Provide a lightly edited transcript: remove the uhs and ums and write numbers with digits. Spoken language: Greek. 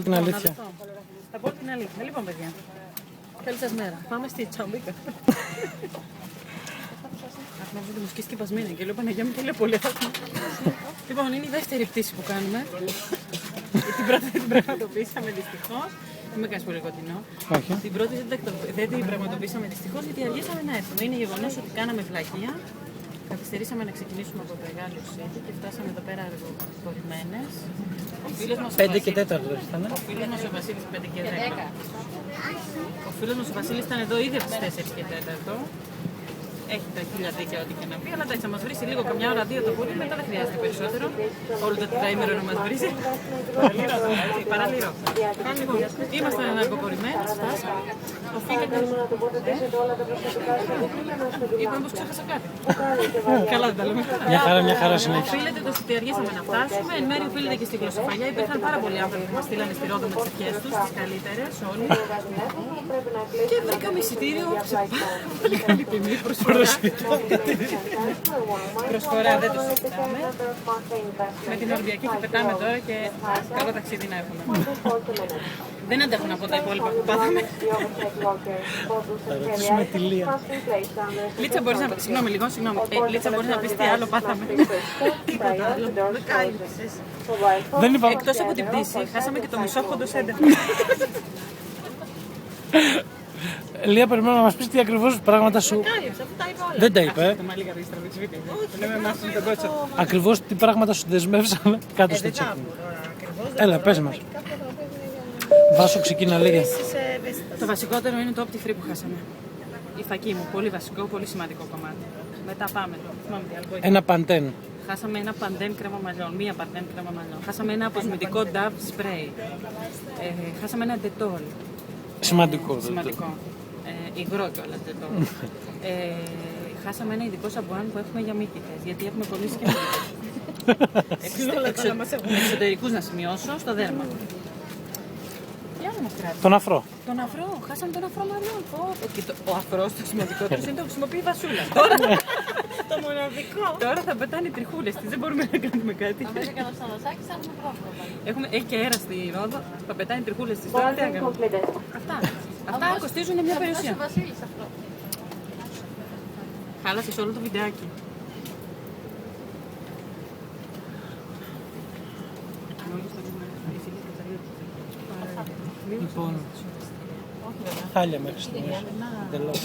Την αλήθεια. Θα πω την αλήθεια. Λοιπόν, παιδιά, καλή σας μέρα. Πάμε στη Τσαμπίκα. Αχ, νόμιζα ότι μου σκίστηκε πασμένα και λέω Παναγιά μου και λέω πολύ. Λοιπόν, είναι η δεύτερη πτήση που κάνουμε. Την πρώτη δεν την πραγματοποιήσαμε δυστυχώς. Δεν με κάνεις πολύ κοντινό. Την πρώτη δεν την πραγματοποιήσαμε δυστυχώς γιατί αργήσαμε να έρθουμε. Είναι γεγονός ότι κάναμε βλακεία. Καθυστερήσαμε να ξεκινήσουμε από το Μεγάλο Σίτι και φτάσαμε εδώ πέρα αργοπορημένες. 5 και 4 ήταν. Ο φίλος μας ο Βασίλης 5 και 10. Ο φίλος μας ο Βασίλης ήταν εδώ ήδη από τις 4 και 4. Έχει τα χίλια δίκαια ό,τι και να πει, αλλά εντάξει, θα μας βρίσει λίγο καμιά ώρα, δύο το πολύ, μετά δεν χρειάζεται περισσότερο. Όλο το τετραήμερο να μας βρίσει. Παραλυρό. Λοιπόν, ήμασταν αργοπορημένες, φτάσαμε. Οφείλεται. Είπαμε πως ξέχασα κάτι. Καλά δεν τα λέμε. Μια χαρά συνέχεια. Οφείλεται το ότι αργήσαμε να φτάσουμε. Εν μέρει οφείλεται και στη γλωσσοφαγιά. Υπήρχαν πάρα πολλοί άνθρωποι που μας στείλανε στη Ρόδο με τις ευχές τους, τις καλύτερες όλοι. Και βρήκαμε εισιτήριο σε πάρα πολύ καλή τιμή προσφορά. Προσφορά δεν το συζητάμε. Με την Ολυμπιακή θα πετάμε τώρα και καλό ταξίδι να έχουμε. Δεν αντέχω να πω τα υπόλοιπα που πάθαμε. Θα ρωτήσουμε τη Λία. Λίτσα μπορείς να πεις, συγγνώμη λίγο, συγγνώμη. Λίτσα μπορείς να πεις τι άλλο πάθαμε. Τίποτα άλλο, δεν κάλυψες. Εκτός από την πτήση, χάσαμε και το μισόχοντο σέντερ. Λία, περιμένω να μας πεις τι ακριβώς πράγματα σου. Δεν τα είπε. Ακριβώς τι πράγματα σου δεσμεύσαν κάτω στο τσέκι. Έλα, πες μας. Βάσο, ξεκίνα λίγα. Το βασικότερο είναι το opti free που χάσαμε. Η φακή μου, πολύ βασικό, πολύ σημαντικό κομμάτι. Μετά πάμε. Θυμάμαι τι άλλο. Ένα παντέν. Χάσαμε ένα παντέν κρέμα μαλλιών, μία παντέν κρέμα μαλλιών. Χάσαμε ένα αποσμητικό Dove spray. Χάσαμε ένα Dettol. Σημαντικό. Σημαντικό. Υγρό κιόλας Dettol. Χάσαμε ένα ειδικό σαμπουάν που έχουμε για μύκητες, γιατί έχουμε κολλήσει και μύκητες. Εξωτερικούς να σημειώσω, στο δέρμα. Τι άλλο μας κράτησε? Τον αφρό. Τον αφρό, χάσαμε τον αφρό μαλλιών. Ο αφρός, το σημαντικό του είναι το χρησιμοποιεί η Βασούλα. Τώρα το μοναδικό. Τώρα θα πετάνε οι τριχούλες της, δεν μπορούμε να κάνουμε κάτι. Αν δεν κάνω σαλασάκι, θα έχουμε πρόβλημα. Έχει και αέρα στη Ρόδο, θα πετάνε οι τριχούλες της. Τώρα τι να κάνουμε. Αυτά κοστίζουν μια περιουσία. Χάλασες όλο το βιντεάκι. Λοιπόν, χάλια μέχρι στιγμής. Εντελώς.